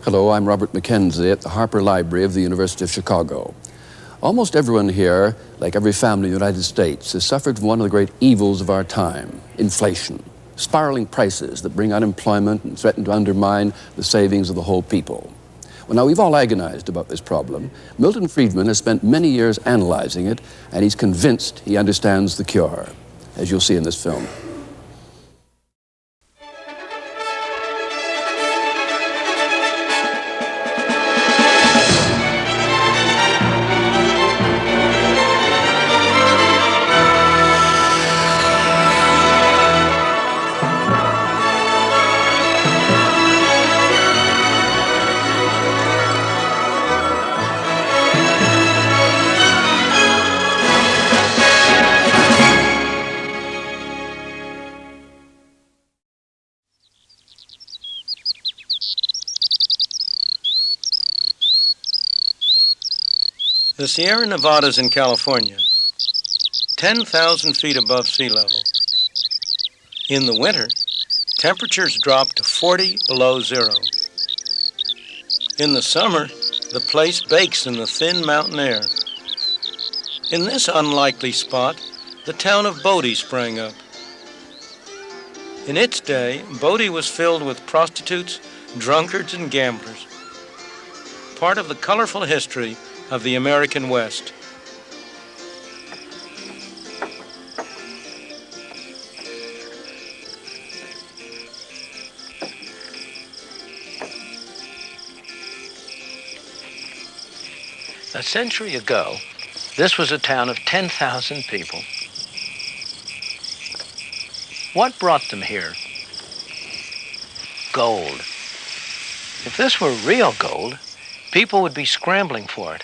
Hello, I'm Robert Mackenzie at the Harper Library of the University of Chicago. Almost everyone here, like every family in the United States, has suffered from one of the great evils of our time, inflation, spiraling prices that bring unemployment and threaten to undermine the savings of the whole people. Well, now, we've all agonized about this problem. Milton Friedman has spent many years analyzing it, and he's convinced he understands the cure, as you'll see in this film. The Sierra Nevadas in California, 10,000 feet above sea level. In the winter, temperatures drop to 40 below zero. In the summer, the place bakes in the thin mountain air. In this unlikely spot, the town of Bodie sprang up. In its day, Bodie was filled with prostitutes, drunkards, and gamblers. Part of the colorful history of the American West. A century ago, this was a town of 10,000 people. What brought them here? Gold. If this were real gold, people would be scrambling for it.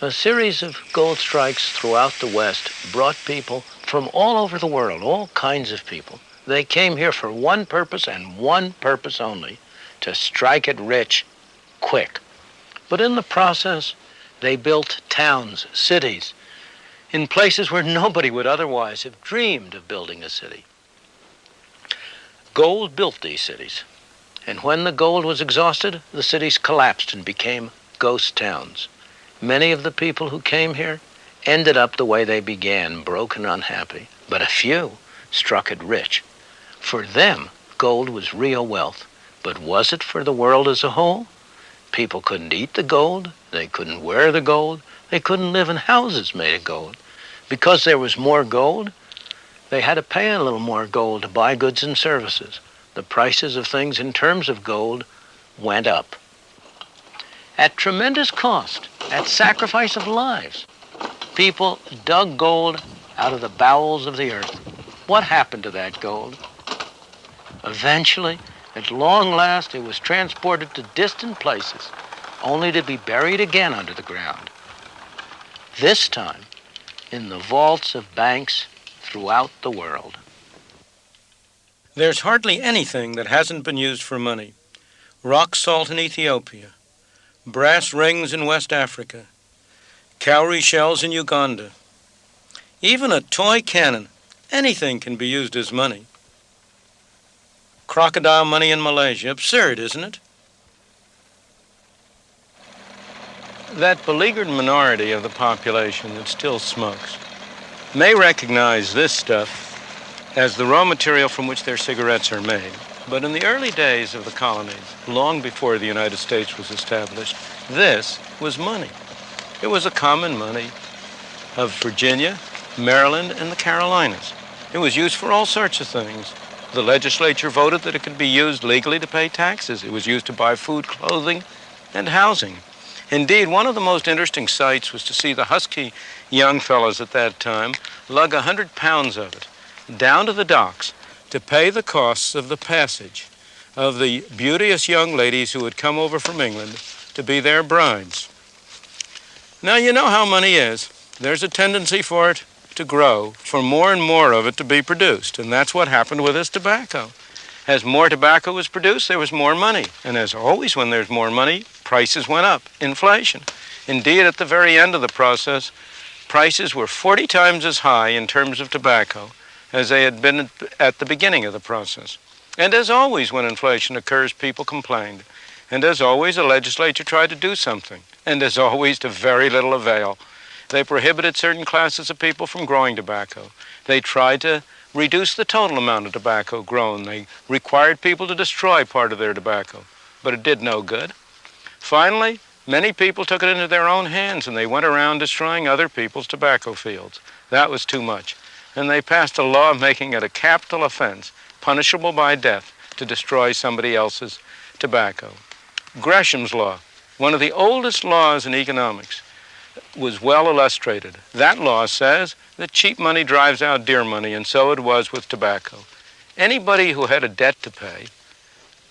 A series of gold strikes throughout the West brought people from all over the world, all kinds of people. They came here for one purpose and one purpose only, to strike it rich, quick. But in the process, they built towns, cities, in places where nobody would otherwise have dreamed of building a city. Gold built these cities, and when the gold was exhausted, the cities collapsed and became ghost towns. Many of the people who came here ended up the way they began, broke and unhappy, but a few struck it rich. For them, gold was real wealth, but was it for the world as a whole? People couldn't eat the gold, they couldn't wear the gold, they couldn't live in houses made of gold. Because there was more gold, they had to pay a little more gold to buy goods and services. The prices of things in terms of gold went up. At tremendous cost, at sacrifice of lives, people dug gold out of the bowels of the earth. What happened to that gold? Eventually, at long last, it was transported to distant places, only to be buried again under the ground. This time, in the vaults of banks throughout the world. There's hardly anything that hasn't been used for money. Rock salt in Ethiopia, brass rings in West Africa, cowrie shells in Uganda. Even a toy cannon, anything can be used as money. Crocodile money in Malaysia, absurd, isn't it? That beleaguered minority of the population that still smokes may recognize this stuff as the raw material from which their cigarettes are made. But in the early days of the colonies, long before the United States was established, this was money. It was a common money of Virginia, Maryland, and the Carolinas. It was used for all sorts of things. The legislature voted that it could be used legally to pay taxes. It was used to buy food, clothing, and housing. Indeed, one of the most interesting sights was to see the husky young fellows at that time lug 100 pounds of it down to the docks to pay the costs of the passage of the beauteous young ladies who had come over from England to be their brides. Now, you know how money is. There's a tendency for it to grow, for more and more of it to be produced, and that's what happened with this tobacco. As more tobacco was produced, there was more money, and as always when there's more money, prices went up, inflation. Indeed, at the very end of the process, prices were 40 times as high in terms of tobacco as they had been at the beginning of the process. And as always when inflation occurs, people complained. And as always, the legislature tried to do something, and as always, to very little avail. They prohibited certain classes of people from growing tobacco. They tried to reduce the total amount of tobacco grown. They required people to destroy part of their tobacco, but it did no good. Finally, many people took it into their own hands, and they went around destroying other people's tobacco fields. That was too much. And they passed a law making it a capital offense, punishable by death, to destroy somebody else's tobacco. Gresham's law, one of the oldest laws in economics, was well illustrated. That law says that cheap money drives out dear money, and so it was with tobacco. Anybody who had a debt to pay,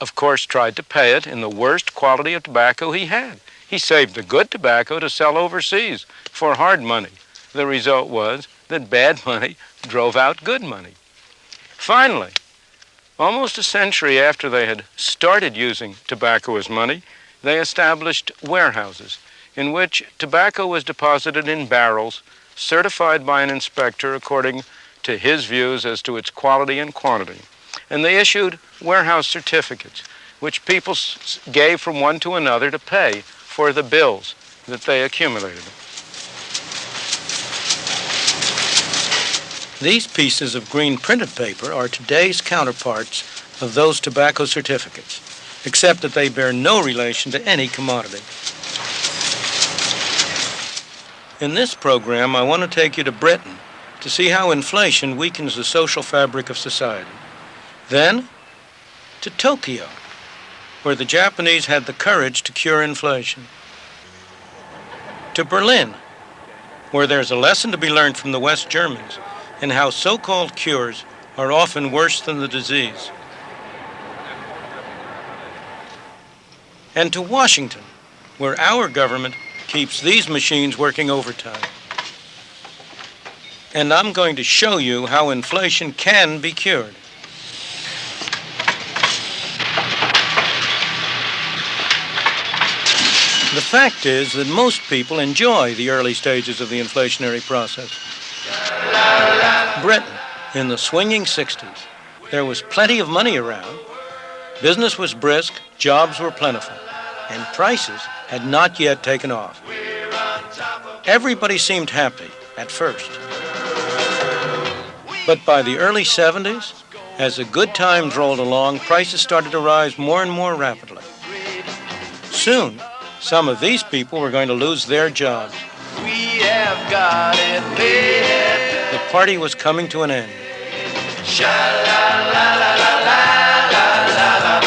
of course, tried to pay it in the worst quality of tobacco he had. He saved the good tobacco to sell overseas for hard money. The result was that bad money drove out good money. Finally, almost a century after they had started using tobacco as money, they established warehouses in which tobacco was deposited in barrels, certified by an inspector according to his views as to its quality and quantity. And they issued warehouse certificates, which people gave from one to another to pay for the bills that they accumulated. These pieces of green printed paper are today's counterparts of those tobacco certificates, except that they bear no relation to any commodity. In this program, I want to take you to Britain to see how inflation weakens the social fabric of society. Then, to Tokyo, where the Japanese had the courage to cure inflation. To Berlin, where there's a lesson to be learned from the West Germans in how so-called cures are often worse than the disease. And to Washington, where our government keeps these machines working overtime. And I'm going to show you how inflation can be cured. The fact is that most people enjoy the early stages of the inflationary process. Britain, in the swinging 60s, there was plenty of money around. Business was brisk, jobs were plentiful, and prices had not yet taken off. Everybody seemed happy at first. But by the early 70s, as the good times rolled along, prices started to rise more and more rapidly. Soon, some of these people were going to lose their jobs. We have got it made. The party was coming to an end. Sha-la-la-la-la-la-la-la.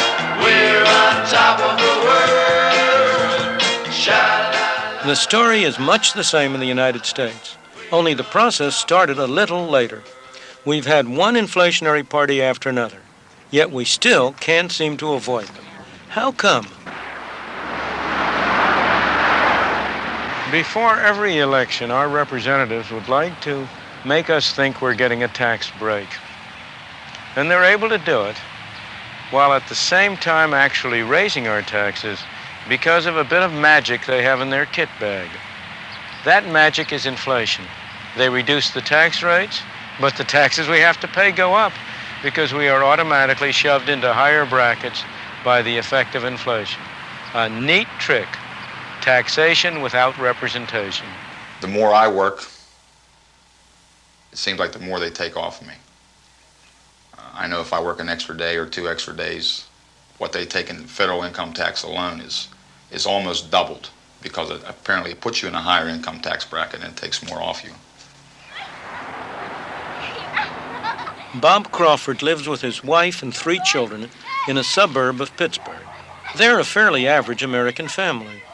We're on top of the world. Sha-la-la. The story is much the same in the United States, only the process started a little later. We've had one inflationary party after another, yet we still can't seem to avoid them. How come? Before every election, our representatives would like to make us think we're getting a tax break. And they're able to do it while at the same time actually raising our taxes because of a bit of magic they have in their kit bag. That magic is inflation. They reduce the tax rates, but the taxes we have to pay go up because we are automatically shoved into higher brackets by the effect of inflation. A neat trick. Taxation without representation. The more I work, it seems like the more they take off of me. I know if I work an extra day or 2 extra days, what they take in federal income tax alone is almost doubled because it apparently puts you in a higher income tax bracket and it takes more off you. Bob Crawford lives with his wife and 3 children in a suburb of Pittsburgh. They're a fairly average American family.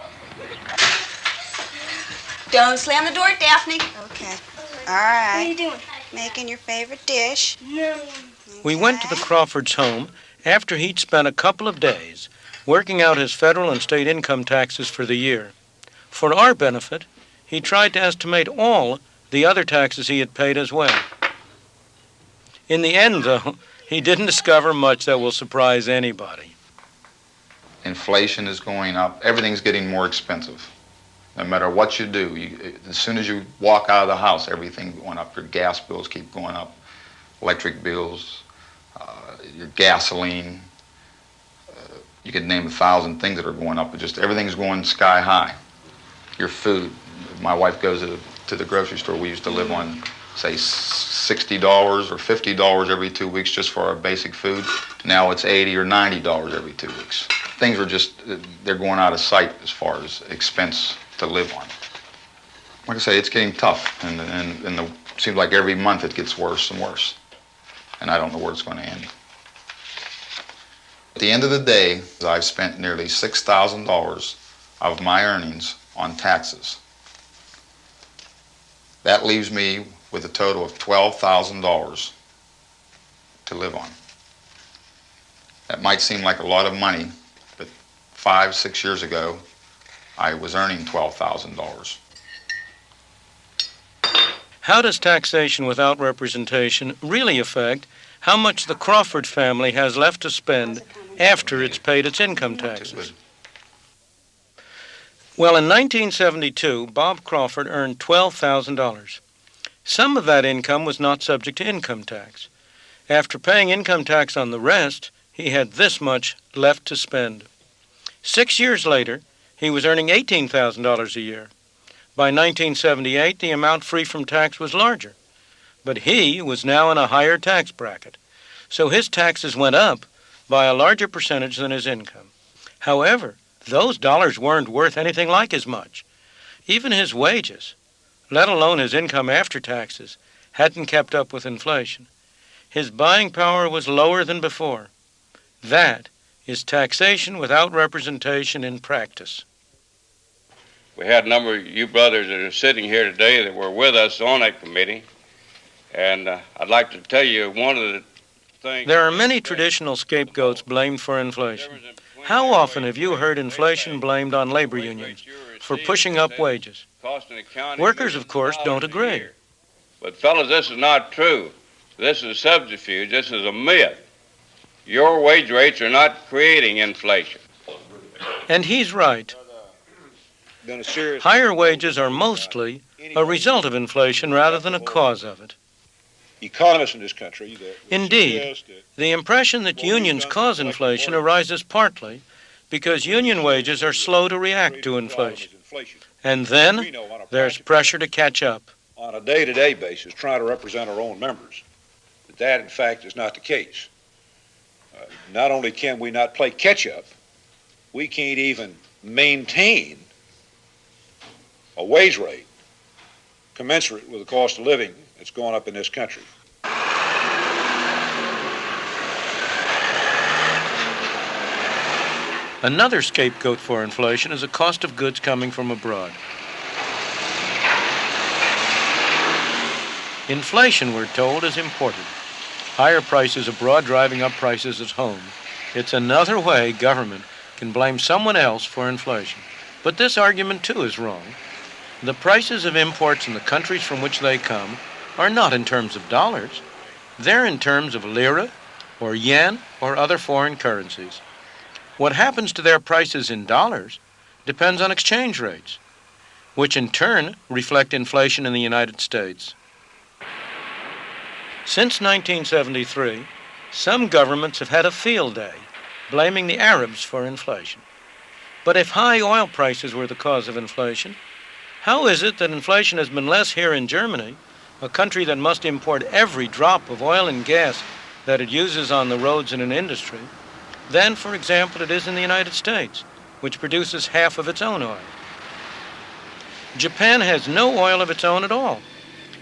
Don't slam the door, Daphne. Okay. All right. What are you doing? Making your favorite dish. No. We went to the Crawfords' home after he'd spent a couple of days working out his federal and state income taxes for the year. For our benefit, he tried to estimate all the other taxes he had paid as well. In the end, though, he didn't discover much that will surprise anybody. Inflation is going up. Everything's getting more expensive. No matter what you do, as soon as you walk out of the house, everything's going up. Your gas bills keep going up, electric bills, your gasoline. You could name 1,000 things that are going up, but just everything's going sky high. Your food. My wife goes to the grocery store. We used to live on, say, $60 or $50 every 2 weeks just for our basic food. Now it's $80 or $90 every 2 weeks. Things are just, they're going out of sight as far as expense to live on. Like I say, it's getting tough, and it seems like every month it gets worse and worse. And I don't know where it's going to end. At the end of the day, I've spent nearly $6,000 of my earnings on taxes. That leaves me with a total of $12,000 to live on. That might seem like a lot of money, but 5, 6 years ago, I was earning $12,000. How does taxation without representation really affect how much the Crawford family has left to spend after it's paid its income taxes? Well, in 1972, Bob Crawford earned $12,000. Some of that income was not subject to income tax. After paying income tax on the rest, he had this much left to spend. 6 years later, he was earning $18,000 a year. By 1978, the amount free from tax was larger, but he was now in a higher tax bracket, so his taxes went up by a larger percentage than his income. However, those dollars weren't worth anything like as much. Even his wages, let alone his income after taxes, hadn't kept up with inflation. His buying power was lower than before. That is taxation without representation in practice. We had a number of you brothers that are sitting here today that were with us on that committee, and I'd like to tell you one of the things... There are many traditional scapegoats blamed for inflation. How often have you heard inflation blamed on labor unions for pushing up wages? Workers, of course, don't agree. But fellas, this is not true. This is a subterfuge. This is a myth. Your wage rates are not creating inflation. And he's right. Higher wages are mostly a result of inflation rather than a cause of it. Economists in this country... Indeed, the impression that unions cause inflation arises partly because union wages are slow to react to inflation. And then there's pressure to catch up. On a day-to-day basis, trying to represent our own members. But that, in fact, is not the case. Not only can we not play catch-up, we can't even maintain a wage rate commensurate with the cost of living that's going up in this country. Another scapegoat for inflation is the cost of goods coming from abroad. Inflation, we're told, is imported. Higher prices abroad driving up prices at home. It's another way government can blame someone else for inflation. But this argument, too, is wrong. The prices of imports in the countries from which they come are not in terms of dollars. They're in terms of lira or yen or other foreign currencies. What happens to their prices in dollars depends on exchange rates, which in turn reflect inflation in the United States. Since 1973, some governments have had a field day blaming the Arabs for inflation. But if high oil prices were the cause of inflation, how is it that inflation has been less here in Germany, a country that must import every drop of oil and gas that it uses on the roads and in industry, than, for example, it is in the United States, which produces half of its own oil? Japan has no oil of its own at all.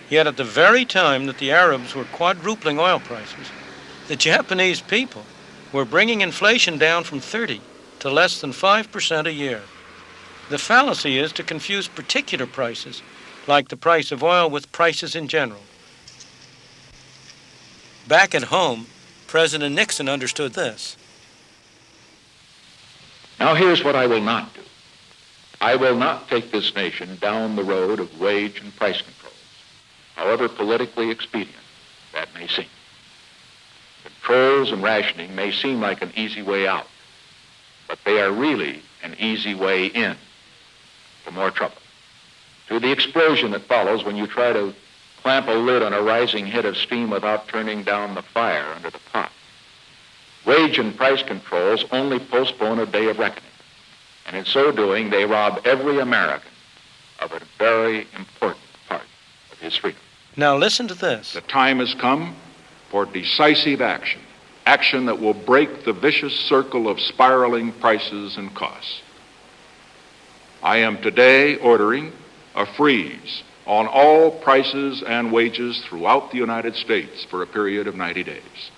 Yet at the very time that the Arabs were quadrupling oil prices, the Japanese people were bringing inflation down from 30 to less than 5% a year. The fallacy is to confuse particular prices, like the price of oil, with prices in general. Back at home, President Nixon understood this. Now here's what I will not do. I will not take this nation down the road of wage and price controls, however politically expedient that may seem. Controls and rationing may seem like an easy way out, but they are really an easy way in for more trouble. To the explosion that follows when you try to clamp a lid on a rising head of steam without turning down the fire under the pot. Wage and price controls only postpone a day of reckoning, and in so doing, they rob every American of a very important part of his freedom. Now listen to this. The time has come for decisive action, action that will break the vicious circle of spiraling prices and costs. I am today ordering a freeze on all prices and wages throughout the United States for a period of 90 days.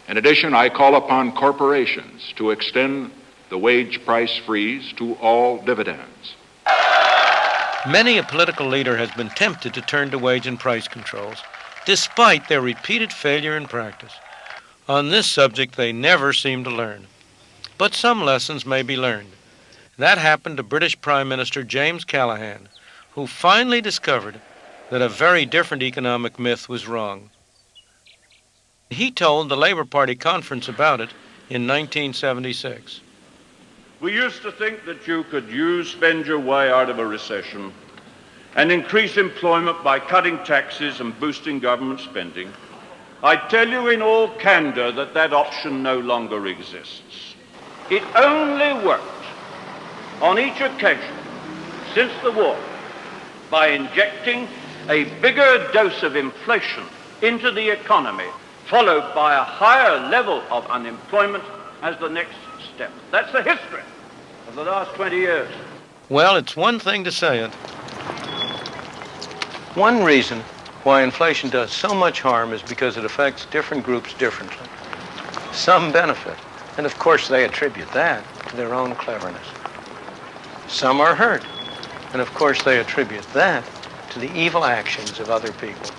In addition, I call upon corporations to extend the wage price freeze to all dividends. Many a political leader has been tempted to turn to wage and price controls, despite their repeated failure in practice. On this subject, they never seem to learn. But some lessons may be learned. That happened to British Prime Minister James Callaghan, who finally discovered that a very different economic myth was wrong. He told the Labour Party conference about it in 1976. We used to think that you could spend your way out of a recession and increase employment by cutting taxes and boosting government spending. I tell you in all candor that that option no longer exists. It only worked on each occasion since the war by injecting a bigger dose of inflation into the economy, followed by a higher level of unemployment as the next step. That's the history of the last 20 years. Well, it's one thing to say it. One reason why inflation does so much harm is because it affects different groups differently. Some benefit, and of course they attribute that to their own cleverness. Some are hurt, and of course they attribute that to the evil actions of other people.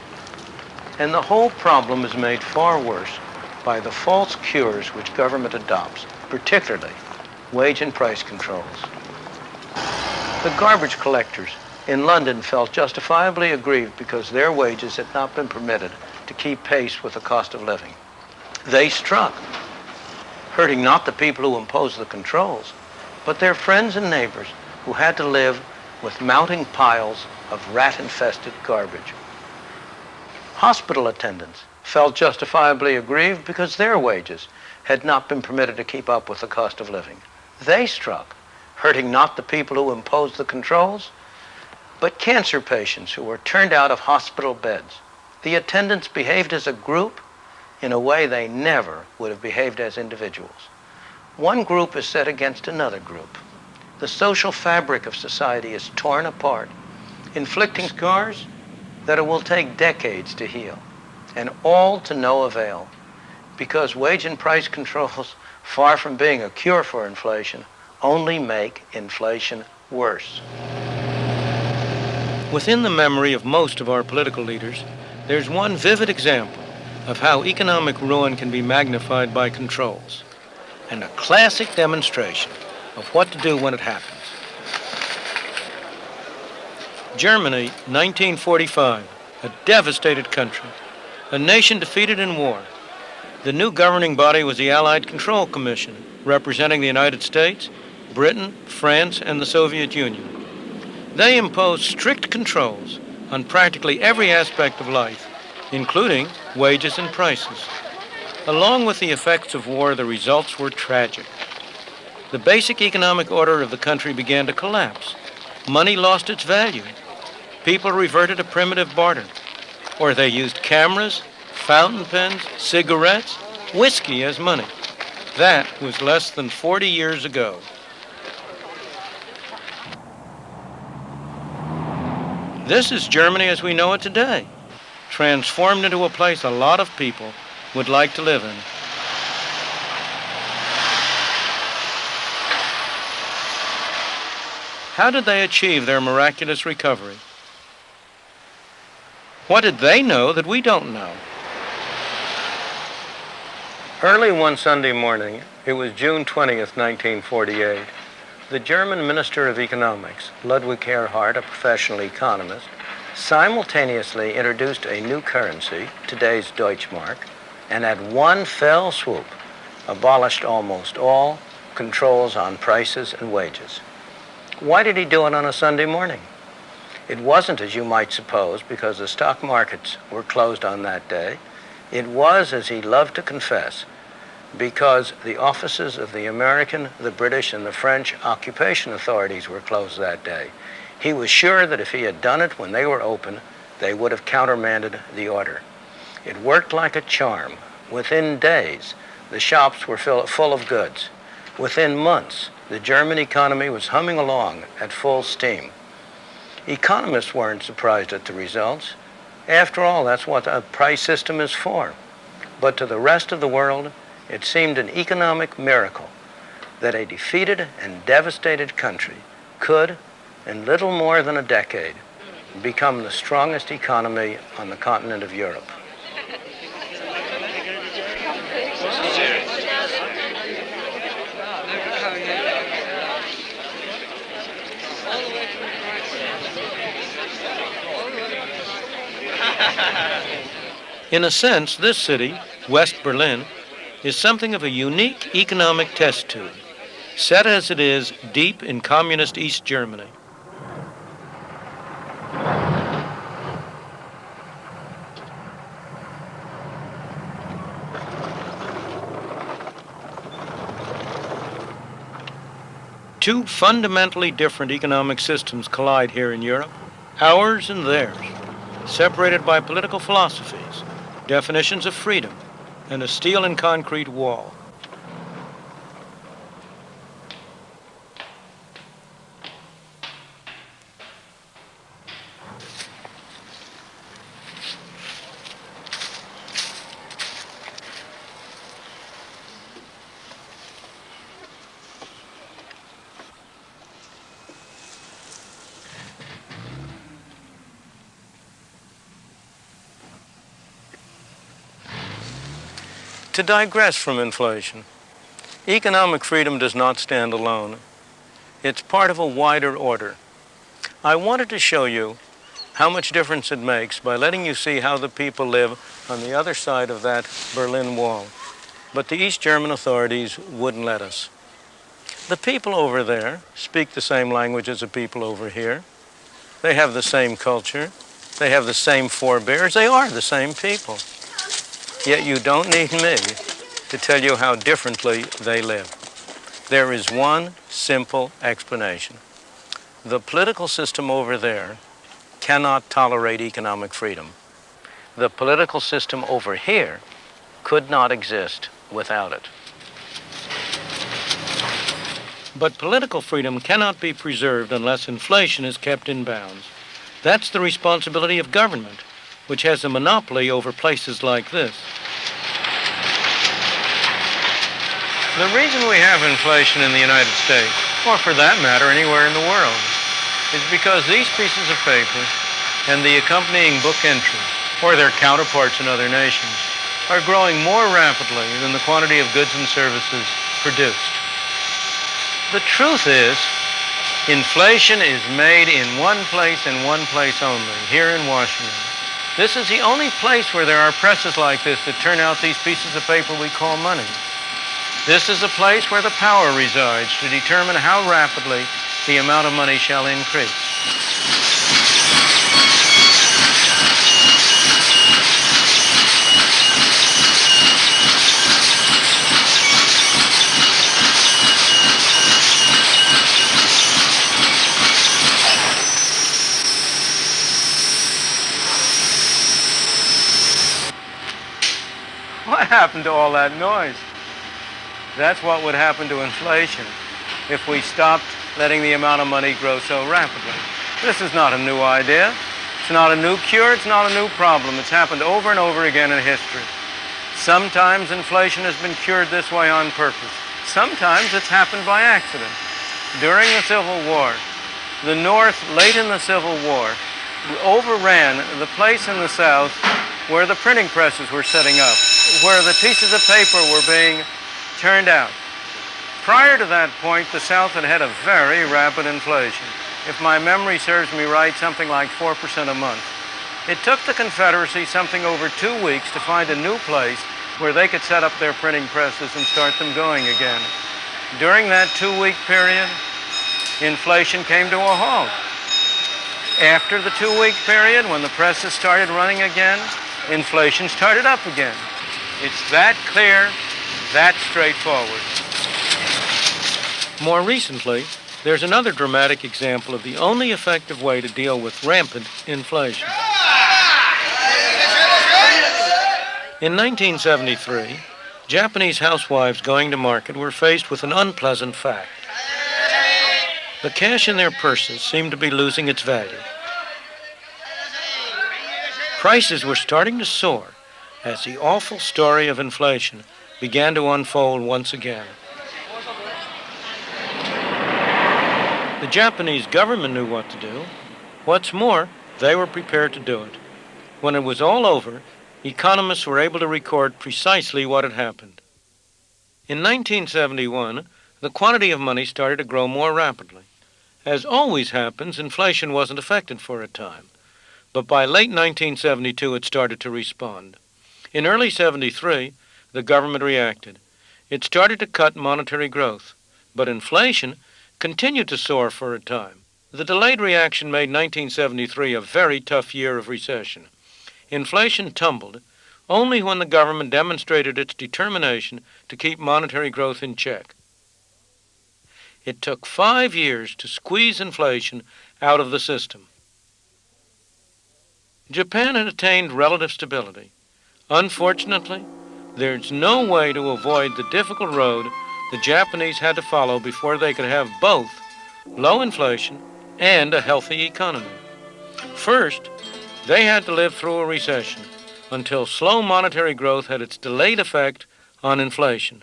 And the whole problem is made far worse by the false cures which government adopts, particularly wage and price controls. The garbage collectors in London felt justifiably aggrieved because their wages had not been permitted to keep pace with the cost of living. They struck, hurting not the people who imposed the controls, but their friends and neighbors who had to live with mounting piles of rat-infested garbage. Hospital attendants felt justifiably aggrieved because their wages had not been permitted to keep up with the cost of living. They struck, hurting not the people who imposed the controls, but cancer patients who were turned out of hospital beds. The attendants behaved as a group in a way they never would have behaved as individuals. One group is set against another group. The social fabric of society is torn apart, inflicting scars that it will take decades to heal, and all to no avail, because wage and price controls, far from being a cure for inflation, only make inflation worse. Within the memory of most of our political leaders, there's one vivid example of how economic ruin can be magnified by controls, and a classic demonstration of what to do when it happens. Germany, 1945, a devastated country, a nation defeated in war. The new governing body was the Allied Control Commission, representing the United States, Britain, France, and the Soviet Union. They imposed strict controls on practically every aspect of life, including wages and prices. Along with the effects of war, the results were tragic. The basic economic order of the country began to collapse. Money lost its value. People reverted to primitive barter, or they used cameras, fountain pens, cigarettes, whiskey as money. That was less than 40 years ago. This is Germany as we know it today, transformed into a place a lot of people would like to live in. How did they achieve their miraculous recovery? What did they know that we don't know? Early one Sunday morning, it was June 20th, 1948, the German Minister of Economics, Ludwig Erhard, a professional economist, simultaneously introduced a new currency, today's Deutschmark, and at one fell swoop abolished almost all controls on prices and wages. Why did he do it on a Sunday morning? It wasn't, as you might suppose, because the stock markets were closed on that day. It was, as he loved to confess, because the offices of the American, the British, and the French occupation authorities were closed that day. He was sure that if he had done it when they were open, they would have countermanded the order. It worked like a charm. Within days, the shops were full of goods. Within months, the German economy was humming along at full steam. Economists weren't surprised at the results. After all, that's what a price system is for. But to the rest of the world, it seemed an economic miracle that a defeated and devastated country could, in little more than a decade, become the strongest economy on the continent of Europe. In a sense, this city, West Berlin, is something of a unique economic test tube, set as it is deep in communist East Germany. Two fundamentally different economic systems collide here in Europe, ours and theirs, separated by political philosophies, definitions of freedom, and a steel and concrete wall. To digress from inflation, economic freedom does not stand alone. It's part of a wider order. I wanted to show you how much difference it makes by letting you see how the people live on the other side of that Berlin Wall. But the East German authorities wouldn't let us. The people over there speak the same language as the people over here. They have the same culture. They have the same forebears. They are the same people. Yet you don't need me to tell you how differently they live. There is one simple explanation. The political system over there cannot tolerate economic freedom. The political system over here could not exist without it. But political freedom cannot be preserved unless inflation is kept in bounds. That's the responsibility of government, which has a monopoly over places like this. The reason we have inflation in the United States, or for that matter anywhere in the world, is because these pieces of paper and the accompanying book entries, or their counterparts in other nations, are growing more rapidly than the quantity of goods and services produced. The truth is, inflation is made in one place and one place only, here in Washington. This is the only place where there are presses like this that turn out these pieces of paper we call money. This is a place where the power resides to determine how rapidly the amount of money shall increase. What happened to all that noise? That's what would happen to inflation if we stopped letting the amount of money grow so rapidly. This is not a new idea. It's not a new cure. It's not a new problem. It's happened over and over again in history. Sometimes inflation has been cured this way on purpose. Sometimes it's happened by accident. During the Civil War, the North, late in the Civil War, overran the place in the South where the printing presses were setting up, where the pieces of paper were being turned out. Prior to that point, the South had had a very rapid inflation. If my memory serves me right, something like 4% a month. It took the Confederacy something over 2 weeks to find a new place where they could set up their printing presses and start them going again. During that 2-week period, inflation came to a halt. After the 2-week period, when the presses started running again, inflation started up again. It's that clear that straightforward. More recently, there's another dramatic example of the only effective way to deal with rampant inflation. In 1973, Japanese housewives going to market were faced with an unpleasant fact. The cash in their purses seemed to be losing its value. Prices were starting to soar as the awful story of inflation began to unfold once again. The Japanese government knew what to do. What's more, they were prepared to do it. When it was all over, economists were able to record precisely what had happened. In 1971, the quantity of money started to grow more rapidly. As always happens, inflation wasn't affected for a time. But by late 1972, it started to respond. In early 73, the government reacted. It started to cut monetary growth, but inflation continued to soar for a time. The delayed reaction made 1973 a very tough year of recession. Inflation tumbled only when the government demonstrated its determination to keep monetary growth in check. It took 5 years to squeeze inflation out of the system. Japan had attained relative stability. Unfortunately, there's no way to avoid the difficult road the Japanese had to follow before they could have both low inflation and a healthy economy. First, they had to live through a recession until slow monetary growth had its delayed effect on inflation.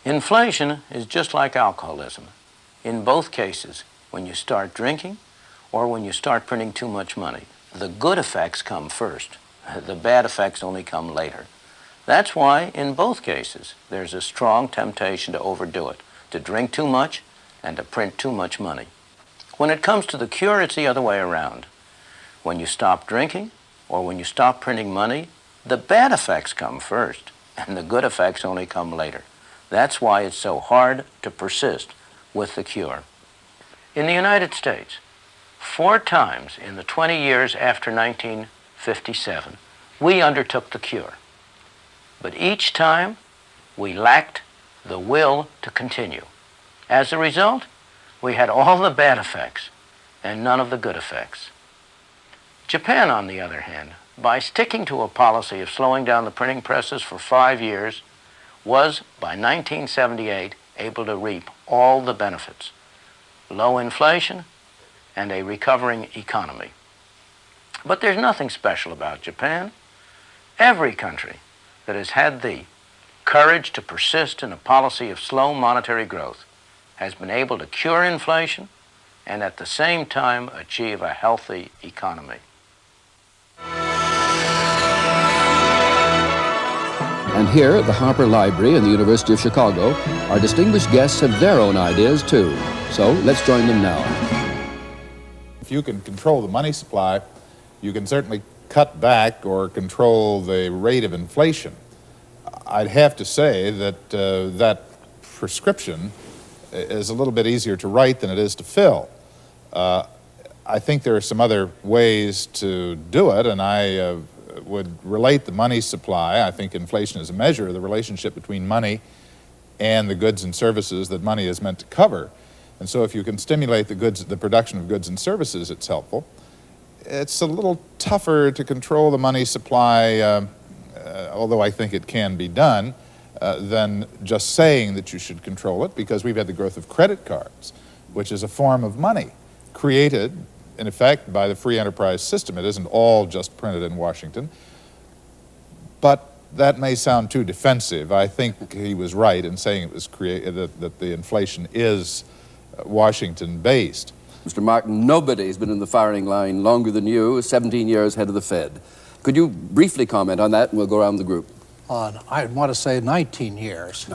Inflation is just like alcoholism. In both cases, when you start drinking or when you start printing too much money, the good effects come first. The bad effects only come later. That's why, in both cases, there's a strong temptation to overdo it, to drink too much and to print too much money. When it comes to the cure, it's the other way around. When you stop drinking or when you stop printing money, the bad effects come first, and the good effects only come later. That's why it's so hard to persist with the cure. In the United States, 4 times in the 20 years after 1957, we undertook the cure. But each time, we lacked the will to continue. As a result, we had all the bad effects and none of the good effects. Japan, on the other hand, by sticking to a policy of slowing down the printing presses for 5 years, was, by 1978, able to reap all the benefits: low inflation and a recovering economy. But there's nothing special about Japan. Every country that has had the courage to persist in a policy of slow monetary growth has been able to cure inflation and at the same time achieve a healthy economy. And here at the Harper Library in the University of Chicago, our distinguished guests have their own ideas too. So let's join them now. If you can control the money supply, you can certainly cut back or control the rate of inflation. I'd have to say that that prescription is a little bit easier to write than it is to fill. I think there are some other ways to do it, and I would relate the money supply. I think inflation is a measure of the relationship between money and the goods and services that money is meant to cover. And so if you can stimulate the production of goods and services, it's helpful. It's a little tougher to control the money supply, although I think it can be done, than just saying that you should control it, because we've had the growth of credit cards, which is a form of money created, in effect, by the free enterprise system. It isn't all just printed in Washington. But that may sound too defensive. I think he was right in saying it was that the inflation is Washington-based. Mr. Martin, nobody's been in the firing line longer than you, 17 years head of the Fed. Could you briefly comment on that, and we'll go around the group? I'd want to say 19 years.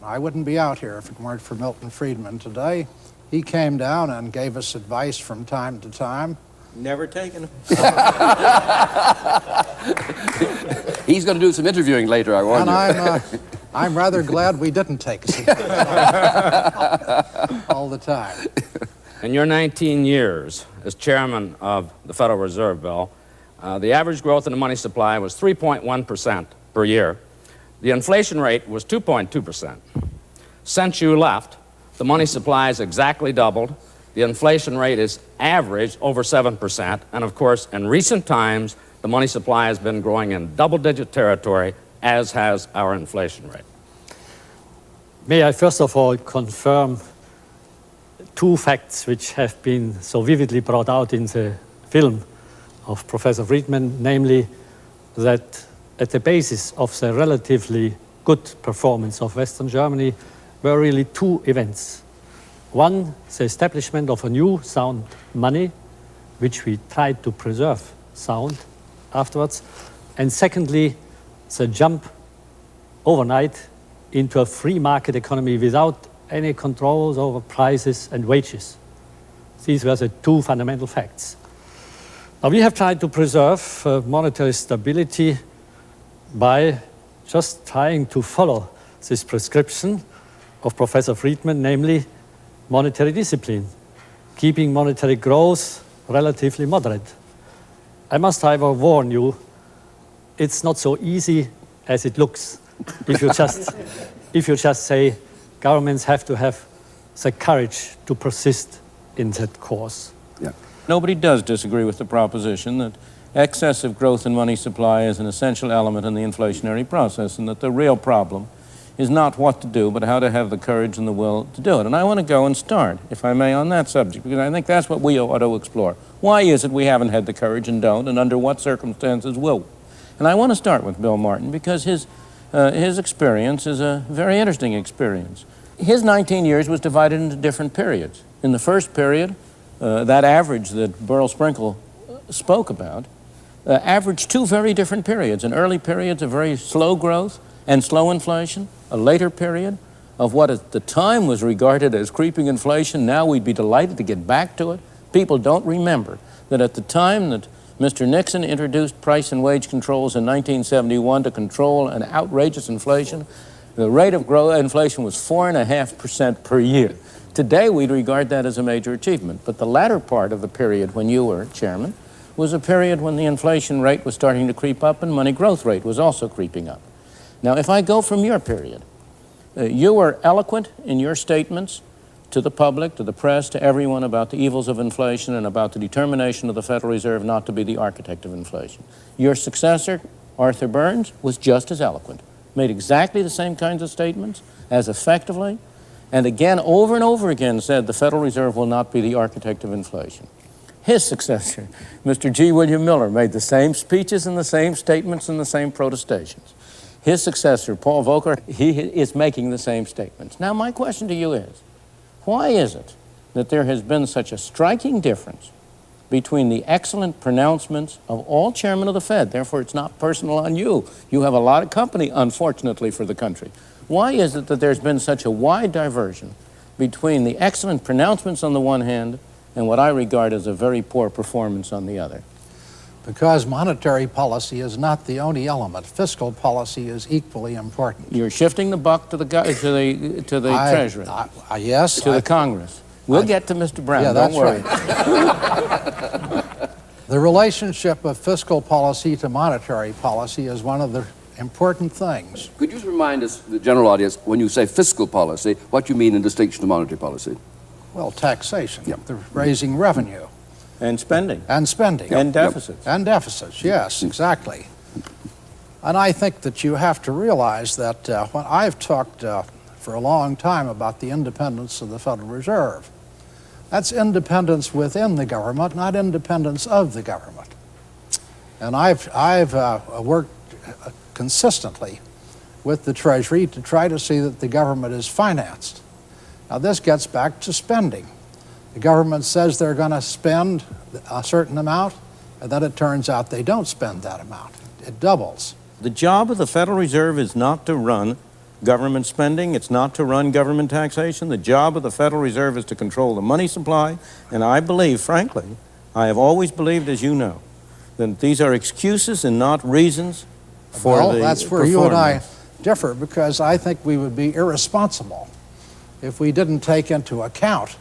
I wouldn't be out here if it weren't for Milton Friedman today. He came down and gave us advice from time to time. Never taken him. He's going to do some interviewing later, I warn you. And I'm rather glad we didn't take us all the time. In your 19 years as chairman of the Federal Reserve, Bill, the average growth in the money supply was 3.1% per year. The inflation rate was 2.2%. Since you left, the money supply has exactly doubled. The inflation rate is averaged over 7%. And of course, in recent times, the money supply has been growing in double-digit territory, as has our inflation rate. May I first of all confirm two facts which have been so vividly brought out in the film of Professor Friedman, namely that at the basis of the relatively good performance of Western Germany were really two events. One, the establishment of a new sound money, which we tried to preserve sound afterwards. And secondly, the jump overnight into a free market economy without any controls over prices and wages. These were the two fundamental facts. Now, we have tried to preserve monetary stability by just trying to follow this prescription of Professor Friedman, namely monetary discipline, keeping monetary growth relatively moderate. I must, however, warn you, it's not so easy as it looks if you just say governments have to have the courage to persist in that course. Yeah. Nobody does disagree with the proposition that excessive growth in money supply is an essential element in the inflationary process, and that the real problem is not what to do, but how to have the courage and the will to do it. And I want to go and start, if I may, on that subject, because I think that's what we ought to explore. Why is it we haven't had the courage and don't, and under what circumstances will we? And I want to start with Bill Martin, because his experience is a very interesting experience. His 19 years was divided into different periods. In the first period, that average that Burl Sprinkle spoke about, averaged two very different periods. An early period of very slow growth and slow inflation, a later period of what at the time was regarded as creeping inflation. Now we'd be delighted to get back to it. People don't remember that at the time that Mr. Nixon introduced price and wage controls in 1971 to control an outrageous inflation, the rate of inflation was 4.5% per year. Today we'd regard that as a major achievement. But the latter part of the period when you were chairman was a period when the inflation rate was starting to creep up and money growth rate was also creeping up. Now, if I go from your period, you were eloquent in your statements to the public, to the press, to everyone about the evils of inflation and about the determination of the Federal Reserve not to be the architect of inflation. Your successor, Arthur Burns, was just as eloquent, made exactly the same kinds of statements, as effectively, and again, over and over again, said the Federal Reserve will not be the architect of inflation. His successor, Mr. G. William Miller, made the same speeches and the same statements and the same protestations. His successor, Paul Volcker, he is making the same statements. Now, my question to you is, why is it that there has been such a striking difference between the excellent pronouncements of all chairmen of the Fed? Therefore, it's not personal on you. You have a lot of company, unfortunately, for the country. Why is it that there's been such a wide diversion between the excellent pronouncements on the one hand and what I regard as a very poor performance on the other? Because monetary policy is not the only element. Fiscal policy is equally important. You're shifting the buck to the Treasury. Yes. To the Congress. We'll get to Mr. Brown. Yeah, don't worry. Right. The relationship of fiscal policy to monetary policy is one of the important things. Could you remind us, the general audience, when you say fiscal policy, what you mean in distinction to monetary policy? Well, taxation, the raising revenue. And spending. And spending. And deficits. And deficits, yes, exactly. And I think that you have to realize that when I've talked for a long time about the independence of the Federal Reserve, that's independence within the government, not independence of the government. And I've worked consistently with the Treasury to try to see that the government is financed. Now, this gets back to spending. The government says they're going to spend a certain amount, and then it turns out they don't spend that amount. It doubles. The job of the Federal Reserve is not to run government spending. It's not to run government taxation. The job of the Federal Reserve is to control the money supply. And I believe, frankly, I have always believed, as you know, that these are excuses and not reasons for the that's where you and I differ, because I think we would be irresponsible if we didn't take into account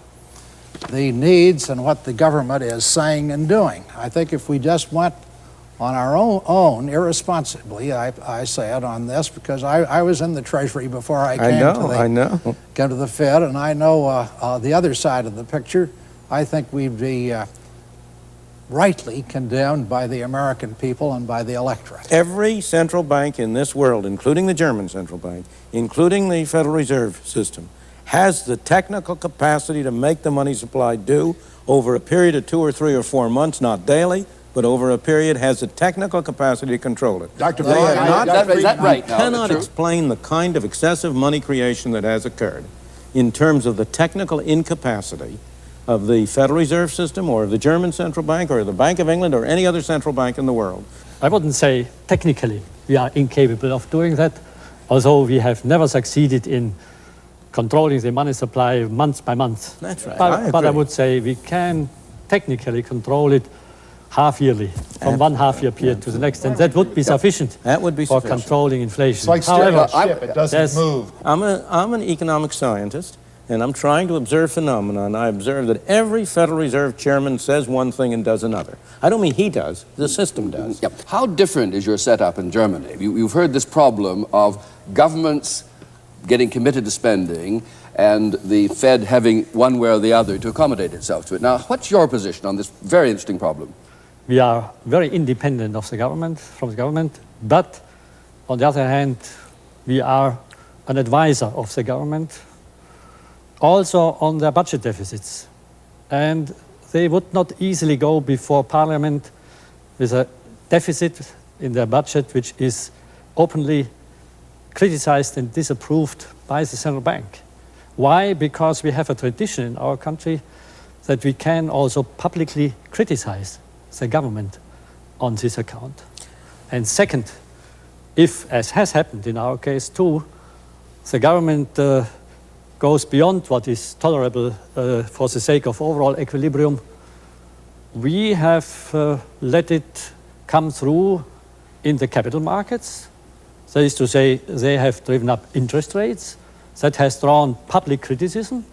the needs and what the government is saying and doing. I think if we just went on our own irresponsibly, I say it on this because I was in the Treasury before I came to the Fed, and I know the other side of the picture. I think we'd be rightly condemned by the American people and by the electorate. Every central bank in this world, including the German central bank, including the Federal Reserve System, has the technical capacity to make the money supply do over a period of 2 or 3 or 4 months, not daily, but over a period, has the technical capacity to control it. Dr. Friedman, is that right now? Cannot explain the kind of excessive money creation that has occurred in terms of the technical incapacity of the Federal Reserve System or of the German Central Bank or the Bank of England or any other central bank in the world. I wouldn't say technically we are incapable of doing that, although we have never succeeded in controlling the money supply month by month. That's right. But I would say we can technically control it half-yearly, from one half-year period to the next, and that would be sufficient for controlling inflation. It's like steering a ship, it doesn't move. I'm an economic scientist, and I'm trying to observe phenomena, and I observe that every Federal Reserve chairman says one thing and does another. I don't mean he does, the system does. Yep. How different is your setup in Germany? You've heard this problem of governments getting committed to spending and the Fed having one way or the other to accommodate itself to it. Now, what's your position on this very interesting problem? We are very independent of the government, from the government, but on the other hand, we are an advisor of the government, also on their budget deficits. And they would not easily go before Parliament with a deficit in their budget which is openly criticized and disapproved by the central bank. Why? Because we have a tradition in our country that we can also publicly criticize the government on this account. And second, if, as has happened in our case too, the government goes beyond what is tolerable for the sake of overall equilibrium, we have let it come through in the capital markets. That is to say, they have driven up interest rates. That has drawn public criticism,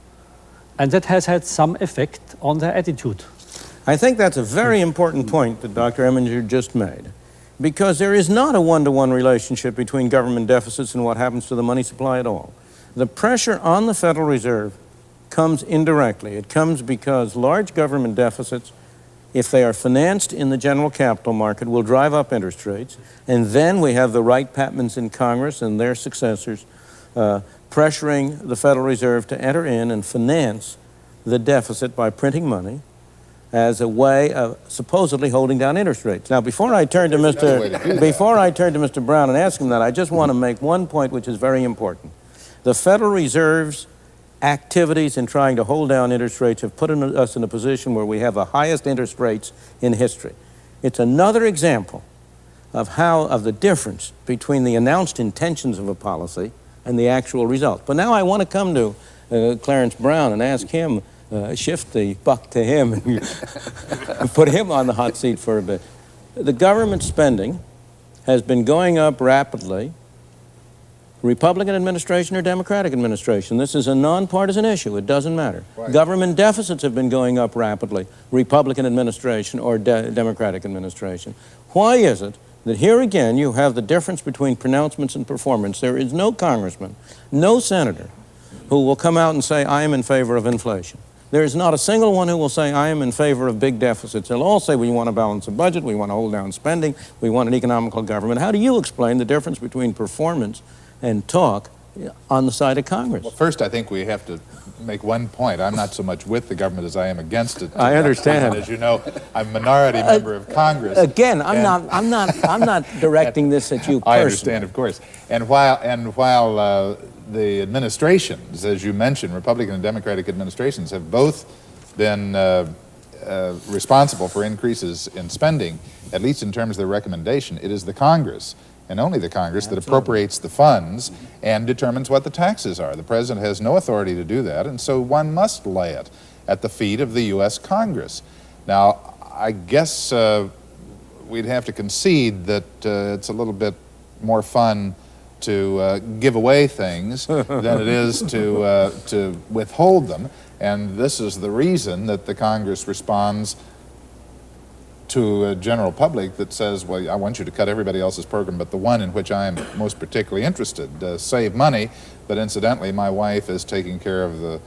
and that has had some effect on their attitude. I think that's a very important point that Dr. Eminger just made, because there is not a one-to-one relationship between government deficits and what happens to the money supply at all. The pressure on the Federal Reserve comes indirectly. It comes because large government deficits, if they are financed in the general capital market, will drive up interest rates, and then we have the Wright-Patmans in Congress and their successors pressuring the Federal Reserve to enter in and finance the deficit by printing money as a way of supposedly holding down interest rates. Now, before I turn to Mr. Brown and ask him that, I just want to make one point which is very important. The Federal Reserve's activities in trying to hold down interest rates have put us in a position where we have the highest interest rates in history. It's another example of the difference between the announced intentions of a policy and the actual result. But now I want to come to Clarence Brown and ask him, shift the buck to him and put him on the hot seat for a bit. The government spending has been going up rapidly, Republican administration or Democratic administration. This is a nonpartisan issue. It doesn't matter. Right. Government deficits have been going up rapidly, Republican administration or Democratic administration. Why is it that here again you have the difference between pronouncements and performance? There is no congressman, no senator who will come out and say, I am in favor of inflation. There is not a single one who will say, I am in favor of big deficits. They'll all say, we want to balance the budget, we want to hold down spending, we want an economical government. How do you explain the difference between performance and talk on the side of Congress? Well, first, I think we have to make one point. I'm not so much with the government as I am against it. I understand. As you know, I'm a minority member of Congress. Again, I'm not directing this at you personally. I understand, of course. And while the administrations, as you mentioned, Republican and Democratic administrations, have both been responsible for increases in spending, at least in terms of their recommendation, it is the Congress, and only the Congress, that appropriates the funds and determines what the taxes are. The President has no authority to do that, and so one must lay it at the feet of the U.S. Congress. Now, I guess we'd have to concede that it's a little bit more fun to give away things than it is to withhold them, and this is the reason that the Congress responds to a general public that says, well, I want you to cut everybody else's program but the one in which I am most particularly interested. Save money, but incidentally, my wife is taking care of the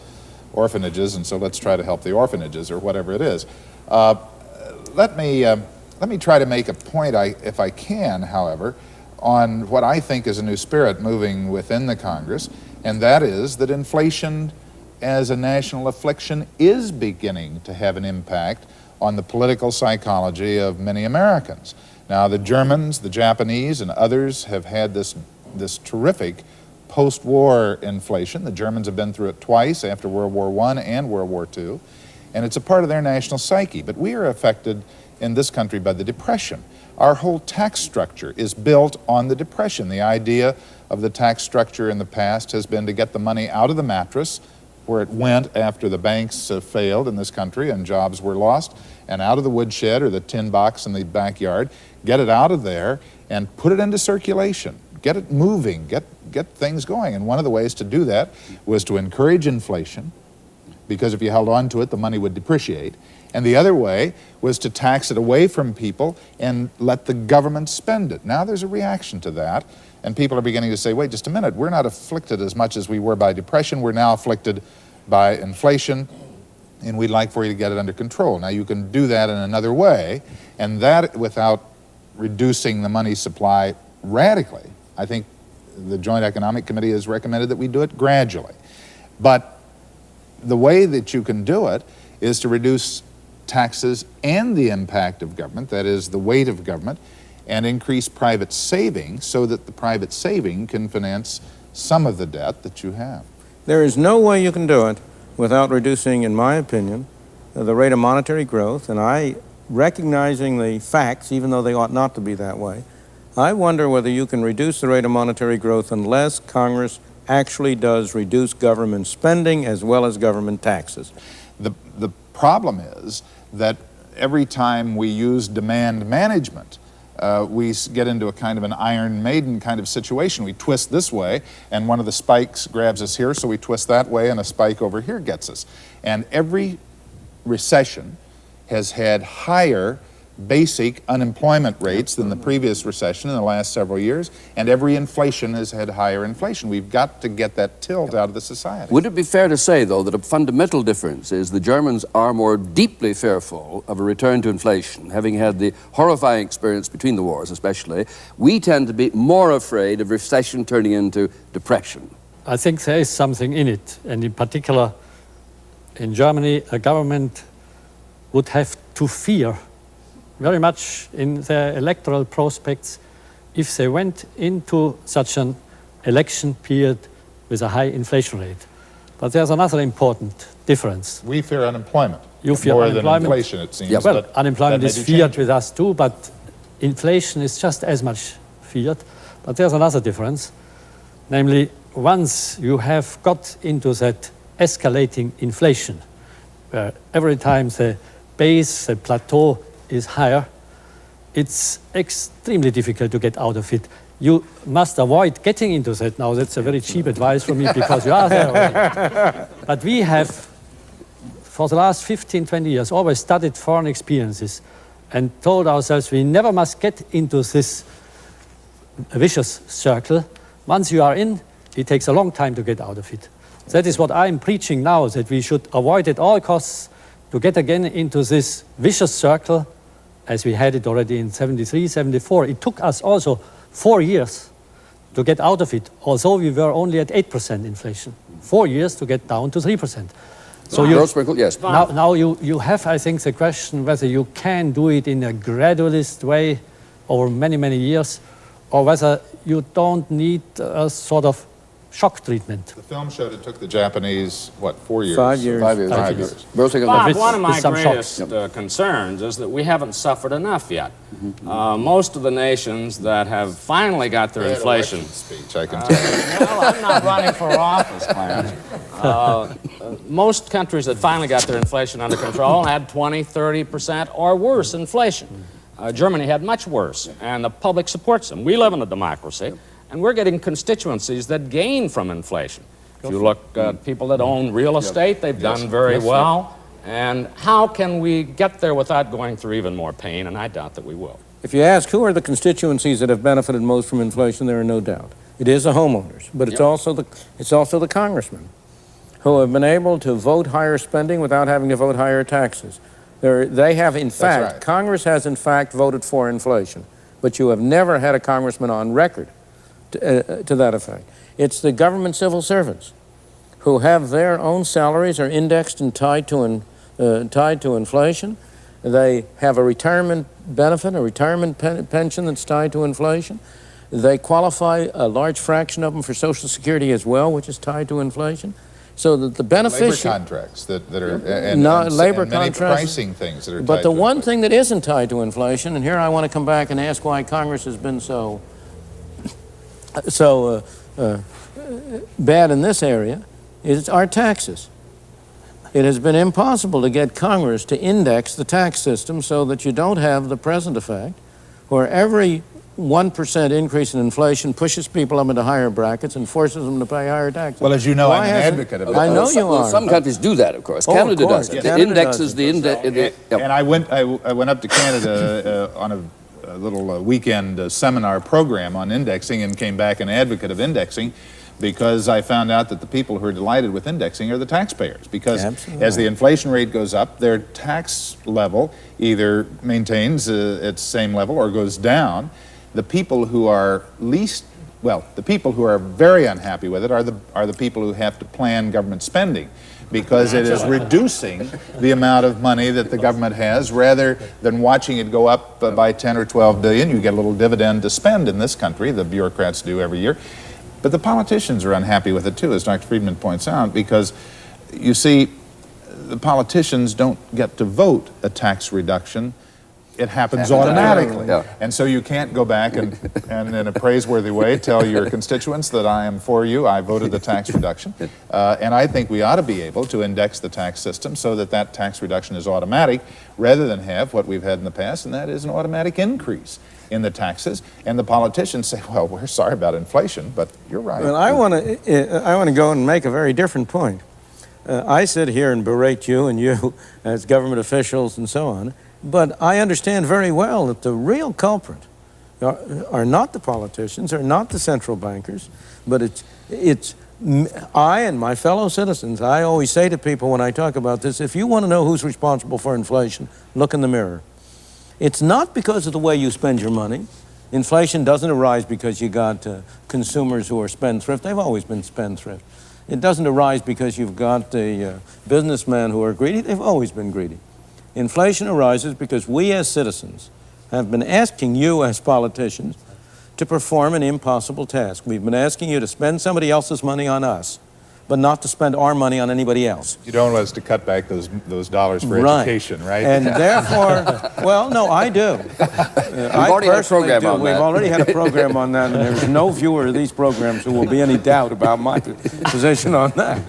orphanages, and so let's try to help the orphanages, or whatever it is. Let me try to make a point, if I can, however, on what I think is a new spirit moving within the Congress, and that is that inflation as a national affliction is beginning to have an impact on the political psychology of many Americans. Now, the Germans, the Japanese, and others have had this terrific post-war inflation. The Germans have been through it twice, after World War I and World War II, and it's a part of their national psyche. But we are affected in this country by the Depression. Our whole tax structure is built on the Depression. The idea of the tax structure in the past has been to get the money out of the mattress, where it went after the banks failed in this country and jobs were lost, and out of the woodshed or the tin box in the backyard, get it out of there and put it into circulation, get it moving, get things going. And one of the ways to do that was to encourage inflation, because if you held on to it, the money would depreciate. And the other way was to tax it away from people and let the government spend it. Now there's a reaction to that, and people are beginning to say, wait just a minute, we're not afflicted as much as we were by depression, we're now afflicted by inflation, and we'd like for you to get it under control. Now you can do that in another way, and that without reducing the money supply radically. I think the Joint Economic Committee has recommended that we do it gradually. But the way that you can do it is to reduce taxes and the impact of government, that is the weight of government, and increase private saving so that the private saving can finance some of the debt that you have. There is no way you can do it without reducing, in my opinion, the rate of monetary growth, and I, recognizing the facts, even though they ought not to be that way, I wonder whether you can reduce the rate of monetary growth unless Congress actually does reduce government spending as well as government taxes. The problem is that every time we use demand management, we get into a kind of an Iron Maiden kind of situation. We twist this way, and one of the spikes grabs us here, so we twist that way, and a spike over here gets us. And every recession has had higher basic unemployment rates than the previous recession in the last several years, and every inflation has had higher inflation. We've got to get that tilt out of the society. Would it be fair to say, though, that a fundamental difference is the Germans are more deeply fearful of a return to inflation, having had the horrifying experience between the wars especially? We tend to be more afraid of recession turning into depression. I think there is something in it, and in particular, in Germany, a government would have to fear very much in their electoral prospects if they went into such an election period with a high inflation rate. But there's another important difference. We fear unemployment. You fear more unemployment. Than inflation, it seems. Yeah, well, unemployment is feared with us too, but inflation is just as much feared. But there's another difference. Namely, once you have got into that escalating inflation, where every time the base, the plateau is higher, it's extremely difficult to get out of it. You must avoid getting into that now. That's a very cheap advice from me because you are there already. But we have, for the last 15, 20 years, always studied foreign experiences and told ourselves we never must get into this vicious circle. Once you are in, it takes a long time to get out of it. That is what I'm preaching now, that we should avoid at all costs to get again into this vicious circle as we had it already in 73, 74. It took us also 4 years to get out of it, although we were only at 8% inflation. 4 years to get down to 3%. So now you have, I think, the question whether you can do it in a gradualist way over many, many years, or whether you don't need a sort of shock treatment. The film showed it took the Japanese, what, 4 years? 5 years. 5 years. 5 years. Bob, one of my greatest concerns is that we haven't suffered enough yet. Most of the nations that have finally got their inflation... speech, I can tell you. Well, I'm not running for office, Clarence. Most countries that finally got their inflation under control had 20, 30% or worse inflation. Germany had much worse, and the public supports them. We live in a democracy. And we're getting constituencies that gain from inflation. If you look at people that own real estate, they've done very well. And how can we get there without going through even more pain? And I doubt that we will. If you ask who are the constituencies that have benefited most from inflation, there are no doubt. It is the homeowners, but it's also the congressmen who have been able to vote higher spending without having to vote higher taxes. They have, in fact, right. Congress has, in fact, voted for inflation, but you have never had a congressman on record to that effect. It's the government civil servants who have their own salaries are indexed and tied to inflation. They have a retirement benefit, a retirement pension that's tied to inflation. They qualify, a large fraction of them, for Social Security as well, which is tied to inflation. So that the beneficiary... Labor contracts that are, labor and many contracts, pricing things that are tied but the to one inflation. thing that isn't tied to inflation, and here I want to come back and ask why Congress has been so bad in this area, is our taxes. It has been impossible to get Congress to index the tax system so that you don't have the present effect, where every 1% increase in inflation pushes people up into higher brackets and forces them to pay higher taxes. Well, as you know, Why I'm an hasn't- advocate of it. I know you are. Some countries do that, of course. Oh, of Canada course. does it. Yes. It Canada indexes does the index. And I went up to Canada on a little weekend seminar program on indexing and came back an advocate of indexing, because I found out that the people who are delighted with indexing are the taxpayers, because as the inflation rate goes up, their tax level either maintains its same level or goes down. The people who are the people who are very unhappy with it are the people who have to plan government spending, because it is reducing the amount of money that the government has rather than watching it go up by 10 or 12 billion. You get a little dividend to spend in this country, the bureaucrats do every year. But the politicians are unhappy with it too, as Dr. Friedman points out, because you see, the politicians don't get to vote a tax reduction. It happens automatically. Yeah. And so you can't go back and in a praiseworthy way tell your constituents that I am for you, I voted the tax reduction. And I think we ought to be able to index the tax system so that that tax reduction is automatic, rather than have what we've had in the past, and that is an automatic increase in the taxes. And the politicians say, well, we're sorry about inflation, but you're right. Well, I want to go and make a very different point. I sit here and berate you and you as government officials and so on, but I understand very well that the real culprit are not the politicians, are not the central bankers, but it's I and my fellow citizens. I always say to people when I talk about this, if you want to know who's responsible for inflation, look in the mirror. It's not because of the way you spend your money. Inflation doesn't arise because you got consumers who are spendthrift. They've always been spendthrift. It doesn't arise because you've got the businessmen who are greedy. They've always been greedy. Inflation arises because we as citizens have been asking you as politicians to perform an impossible task. We've been asking you to spend somebody else's money on us, but not to spend our money on anybody else. You don't want us to cut back those dollars for education, right? And therefore, well, no, I do. We've already had a program on that. We've already had a program on that, and there's no viewer of these programs who will be any doubt about my position on that.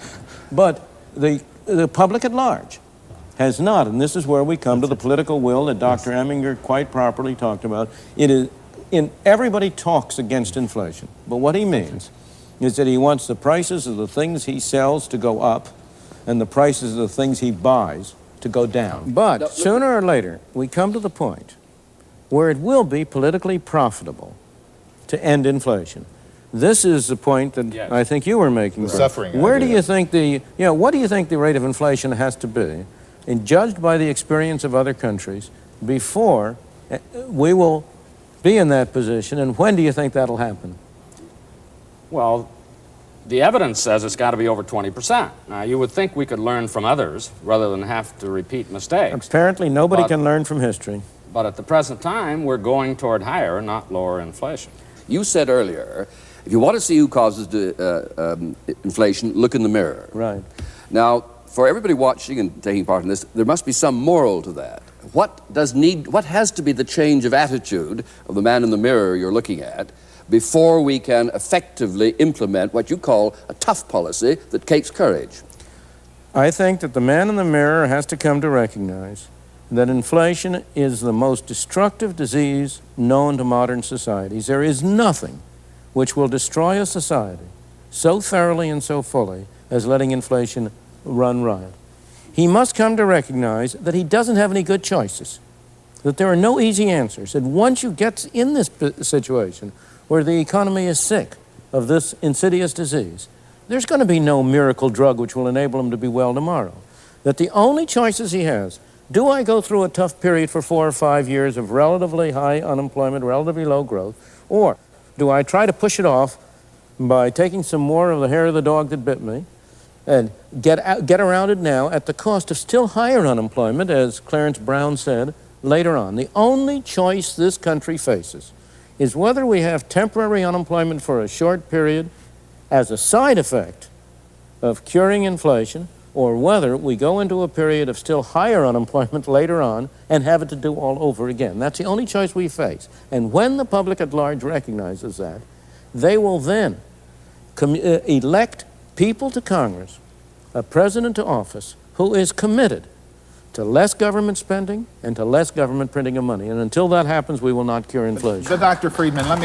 But the public at large has not, and this is where we come to the political will that Dr. Eminger quite properly talked about. Everybody talks against inflation, but what he means is that he wants the prices of the things he sells to go up and the prices of the things he buys to go down. But sooner or later, we come to the point where it will be politically profitable to end inflation. This is the point that I think you were making. The suffering. Where do you think what do you think the rate of inflation has to be, and judged by the experience of other countries, before we will be in that position, and when do you think that'll happen? Well, the evidence says it's got to be over 20%. Now, you would think we could learn from others rather than have to repeat mistakes. Apparently, nobody can learn from history. But at the present time, we're going toward higher, not lower inflation. You said earlier, if you want to see who causes inflation, look in the mirror. Right. Now, for everybody watching and taking part in this, there must be some moral to that. What has to be the change of attitude of the man in the mirror you're looking at before we can effectively implement what you call a tough policy that takes courage? I think that the man in the mirror has to come to recognize that inflation is the most destructive disease known to modern societies. There is nothing which will destroy a society so thoroughly and so fully as letting inflation run riot. he must come to recognize that he doesn't have any good choices, that there are no easy answers. And once you get in this situation where the economy is sick of this insidious disease, there's going to be no miracle drug which will enable him to be well tomorrow. That the only choices he has, do I go through a tough period for 4 or 5 years of relatively high unemployment, relatively low growth, or do I try to push it off by taking some more of the hair of the dog that bit me and get around it now at the cost of still higher unemployment, as Clarence Brown said, later on. The only choice this country faces is whether we have temporary unemployment for a short period as a side effect of curing inflation, or whether we go into a period of still higher unemployment later on and have it to do all over again. That's the only choice we face. And when the public at large recognizes that, they will then elect people to Congress, a president to office, who is committed to less government spending and to less government printing of money. And until that happens, we will not cure inflation. But Dr. Friedman, let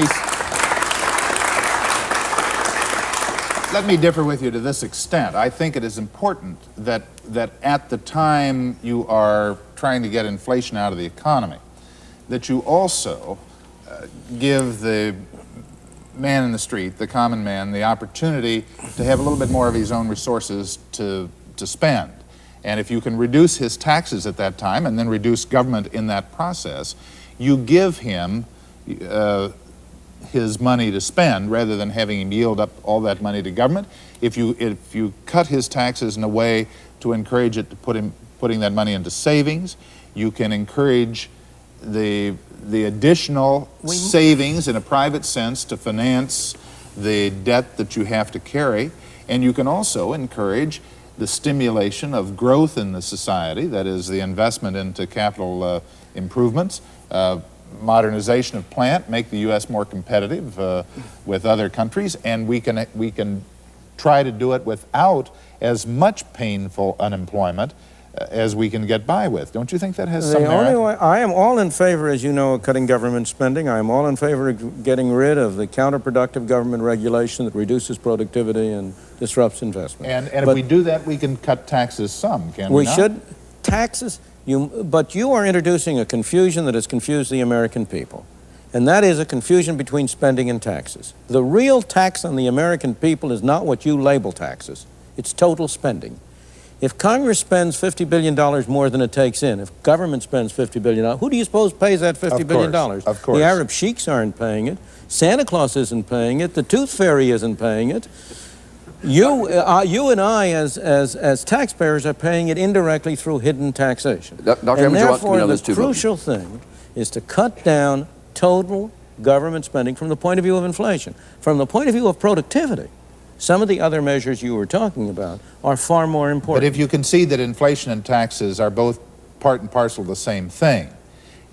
me differ with you to this extent. I think it is important that at the time you are trying to get inflation out of the economy, that you also give the man in the street, the common man, the opportunity to have a little bit more of his own resources to spend. And if you can reduce his taxes at that time and then reduce government in that process, you give him his money to spend rather than having him yield up all that money to government. If you cut his taxes in a way to encourage it to putting that money into savings, you can encourage the additional savings in a private sense to finance the debt that you have to carry, and you can also encourage the stimulation of growth in the society, that is the investment into capital improvements, modernization of plant, make the U.S. more competitive with other countries, and we can try to do it without as much painful unemployment as we can get by with. Don't you think that has some merit? I am all in favor, as you know, of cutting government spending. I am all in favor of getting rid of the counterproductive government regulation that reduces productivity and disrupts investment. And if we do that, we can cut taxes some, can we not? We should. Taxes, but you are introducing a confusion that has confused the American people. And that is a confusion between spending and taxes. The real tax on the American people is not what you label taxes. It's total spending. If Congress spends $50 billion more than it takes in, if government spends $50 billion, who do you suppose pays that $50 billion? Of course. The Arab sheiks aren't paying it. Santa Claus isn't paying it. The Tooth Fairy isn't paying it. You and I, as taxpayers, are paying it indirectly through hidden taxation. Dr. And Evans, therefore, the crucial thing is to cut down total government spending from the point of view of inflation. From the point of view of productivity, some of the other measures you were talking about are far more important. But if you concede that inflation and taxes are both part and parcel of the same thing,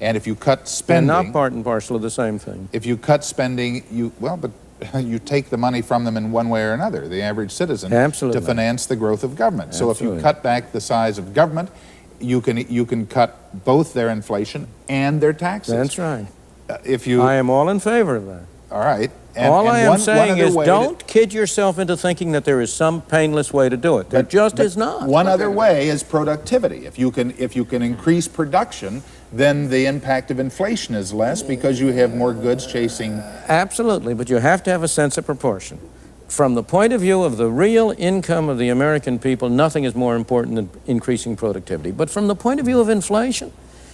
and if you cut spending... They're not part and parcel of the same thing. If you cut spending, but you take the money from them in one way or another, the average citizen, Absolutely. to finance the growth of government. Absolutely. So if you cut back the size of government, you can cut both their inflation and their taxes. That's right. I am all in favor of that. All right. All I am saying is don't kid yourself into thinking that there is some painless way to do it. There just is not. One other way is productivity. If you can increase production, then the impact of inflation is less because you have more goods chasing. Absolutely, but you have to have a sense of proportion. From the point of view of the real income of the American people, nothing is more important than increasing productivity. But from the point of view of inflation,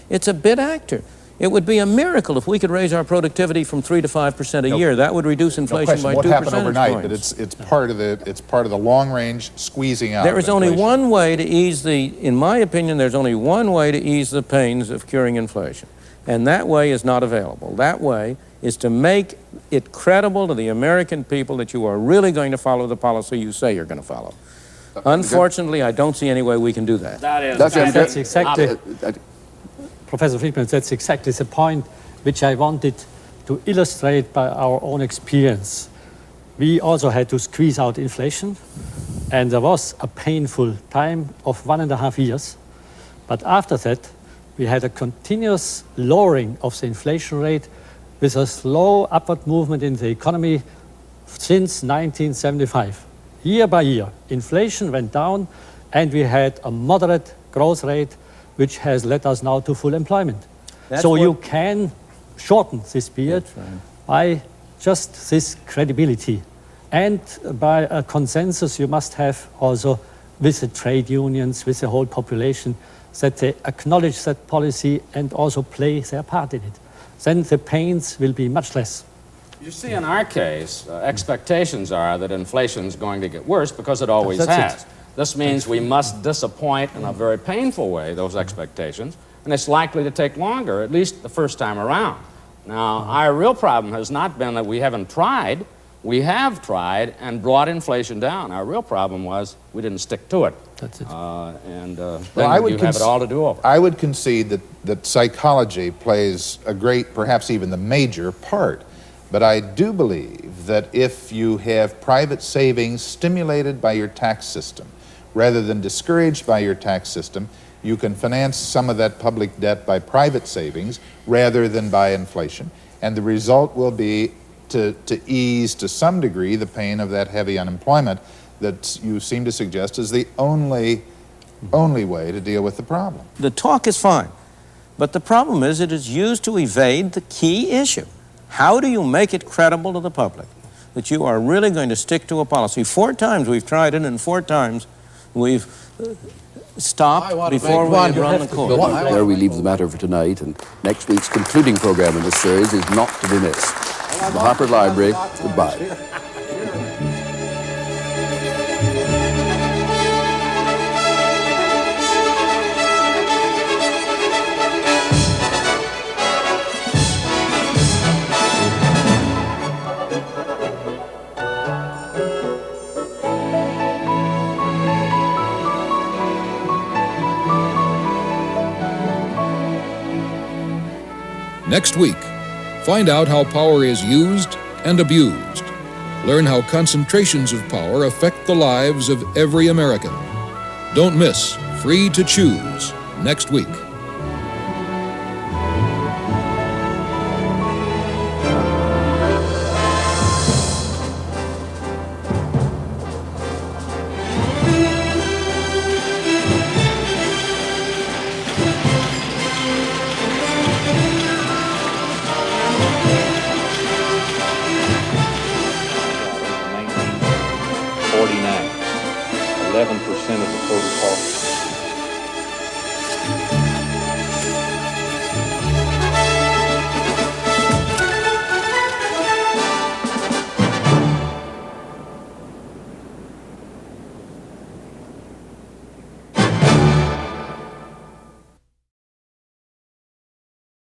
it's a bit actor. It would be a miracle if we could raise our productivity from 3 to 5% a year. That would reduce inflation by 2 won't happen percentage overnight, points. but it's part of the long range squeezing out. There is only inflation. one way to ease in my opinion, there's only one way to ease the pains of curing inflation. And that way is not available. That way is to make it credible to the American people that you are really going to follow the policy you say you're going to follow. Unfortunately, I don't see any way we can do that. That's exactly... Professor Friedman, that's exactly the point which I wanted to illustrate by our own experience. We also had to squeeze out inflation, and there was a painful time of 1.5 years. But after that, we had a continuous lowering of the inflation rate with a slow upward movement in the economy since 1975. Year by year, inflation went down and we had a moderate growth rate, which has led us now to full employment. That's so what- you can shorten this period by just this credibility. And by a consensus you must have also with the trade unions, with the whole population, that they acknowledge that policy and also play their part in it. Then the pains will be much less. You see, in our case, expectations are that inflation is going to get worse because it always That's has. it. This means we must disappoint in a very painful way those expectations, and it's likely to take longer, at least the first time around. Now, our real problem has not been that we haven't tried. We have tried and brought inflation down. Our real problem was we didn't stick to it. That's it. Then Well, you have it all to do over. I would concede that psychology plays a great, perhaps even the major part. But I do believe that if you have private savings stimulated by your tax system, rather than discouraged by your tax system, you can finance some of that public debt by private savings rather than by inflation. And the result will be to ease to some degree the pain of that heavy unemployment that you seem to suggest is the only way to deal with the problem. The talk is fine, but the problem is it is used to evade the key issue. How do you make it credible to the public that you are really going to stick to a policy? 4 times we've tried it, and 4 times we've stopped before we had run the course. Well, there we leave the matter for tonight, and next week's concluding program in this series is not to be missed. From the Harper Library, goodbye. Next week, find out how power is used and abused. Learn how concentrations of power affect the lives of every American. Don't miss Free to Choose next week. $11% of the total cost